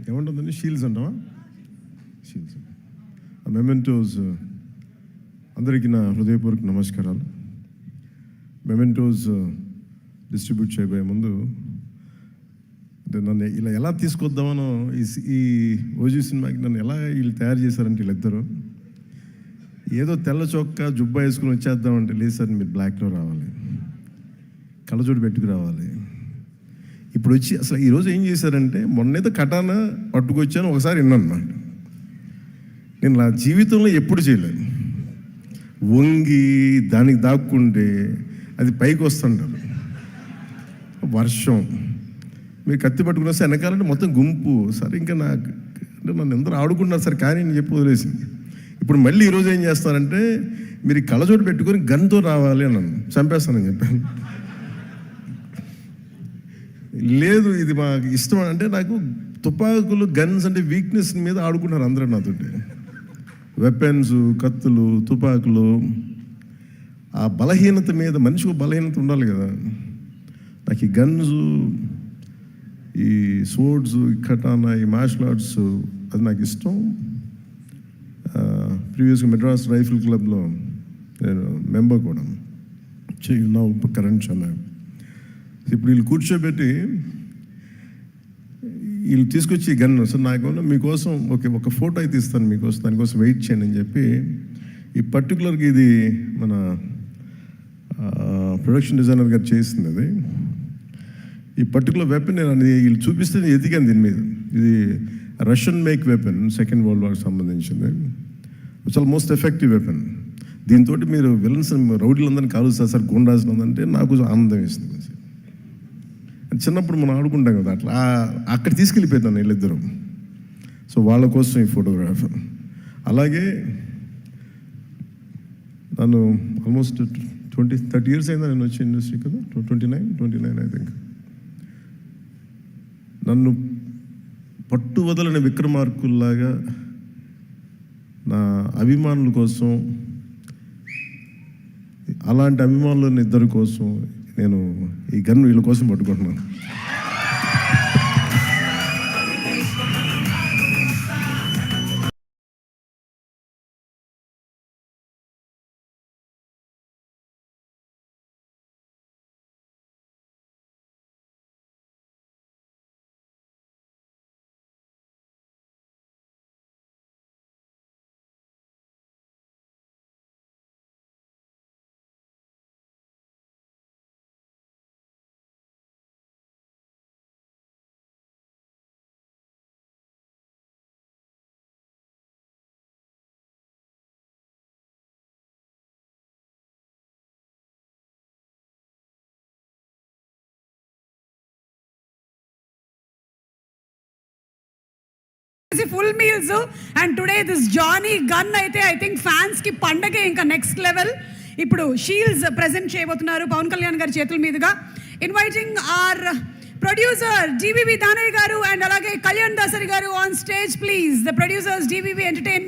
ఏమంటుందండి, shields అంటావా? Shields, mementos. అందరికీ నా హృదయపూర్వక నమస్కారాలు. మెమెంటోస్ డిస్ట్రిబ్యూట్ చేయబోయే ముందు నన్ను ఇలా ఎలా తీసుకొద్దామనో, ఈ ఓజీ సినిమాకి నన్ను ఎలా వీళ్ళు తయారు చేశారంటే, వీళ్ళిద్దరూ ఏదో తెల్ల చొక్కా జుబ్బా వేసుకుని వచ్చేద్దామంటే, లేదు సార్ మీరు బ్లాక్లో రావాలి, కళ్ళజోడు పెట్టుకు రావాలి. ఇప్పుడు వచ్చి అసలు ఈరోజు ఏం చేశారంటే, మొన్నేదో కటానా పట్టుకొచ్చాను, ఒకసారి విన్నాను. నేను నా జీవితంలో ఎప్పుడు చేయలేదు. వంగి దానికి దాక్కుంటే అది పైకి వస్తుంటారు. వర్షం, మీరు కత్తి పట్టుకున్న వస్తే వెనకాలంటే మొత్తం గుంపు. సరే ఇంకా నాకు అంటే నన్ను అందరూ ఆడుకుంటున్నారు సార్, కానీ నేను చెప్పి వదిలేసింది. ఇప్పుడు మళ్ళీ ఈరోజు ఏం చేస్తానంటే, మీరు కళ్ళజోడు పెట్టుకొని గన్తో రావాలి అన్నాను. చంపేస్తానని చెప్పాను. లేదు ఇది మాకు ఇష్టం అంటే, నాకు తుపాకులు గన్స్ అంటే వీక్నెస్ మీద ఆడుకుంటారు అందరూ నాతోటి. వెపన్స్, కత్తులు, తుపాకులు, ఆ బలహీనత మీద మనిషికి బలహీనత ఉండాలి కదా. నాకు ఈ గన్స్, ఈ స్వోర్డ్స్, ఈ కటానా, ఈ మార్షల్ ఆర్ట్స్ అది నాకు ఇష్టం. ప్రీవియస్గా మెడ్రాస్ రైఫిల్ క్లబ్లో నేను మెంబర్ కూడా, నా కరెంట్ ఛానల్. ఇప్పుడు వీళ్ళు కూర్చోబెట్టి వీళ్ళు తీసుకొచ్చి గన్ సార్ నాకు మీకోసం ఒక ఫోటో అయితే ఇస్తాను మీకోసం, దానికోసం వెయిట్ చేయండి అని చెప్పి, ఈ పర్టికులర్గా ఇది మన ప్రొడక్షన్ డిజైనర్ గారు చేసింది. అది ఈ పర్టికులర్ వెపన్ నేను వీళ్ళు చూపిస్తే నేను ఎదిగాను దీని మీద. ఇది Russian make weapon, second world వార్కి సంబంధించింది. చాలా మోస్ట్ ఎఫెక్టివ్ వెపన్. దీంతో మీరు విలన్స్, రౌడీలందరినీ కాలుస్తారు సార్, గుండాల్సినందంటే నాకు ఆనందం వేస్తుంది. చిన్నప్పుడు మనం ఆడుకుంటాం కదా, అట్లా అక్కడ తీసుకెళ్ళిపోతాను వీళ్ళిద్దరూ. సో వాళ్ళ కోసం ఈ ఫోటోగ్రాఫ్. అలాగే నన్ను ఆల్మోస్ట్ 30 years అయిందా నేను వచ్చి ఇండస్ట్రీ కదా, 29 ఐ థింక్. నన్ను పట్టు వదలని విక్రమార్కుల్లాగా నా అభిమానుల కోసం, అలాంటి అభిమానులని ఇద్దరి కోసం నేను ఈ గన్ వీళ్ళ కోసం పట్టుకుంటున్నాను. Full meals and today this Johnny gun అయితే ఐ థింక్ ఫ్యాన్స్ కి పండగే ఇంకా నెక్స్ట్ లెవెల్. ఇప్పుడు షీల్డ్స్ ప్రెజెంట్ చేయబోతున్నారు పవన్ కళ్యాణ్ గారి చేతుల మీదుగా. Inviting our producer GVV Danayya గారు అండ్ అలాగే కళ్యాణ్ దాసరి గారు on stage please. The producers GVV entertainment.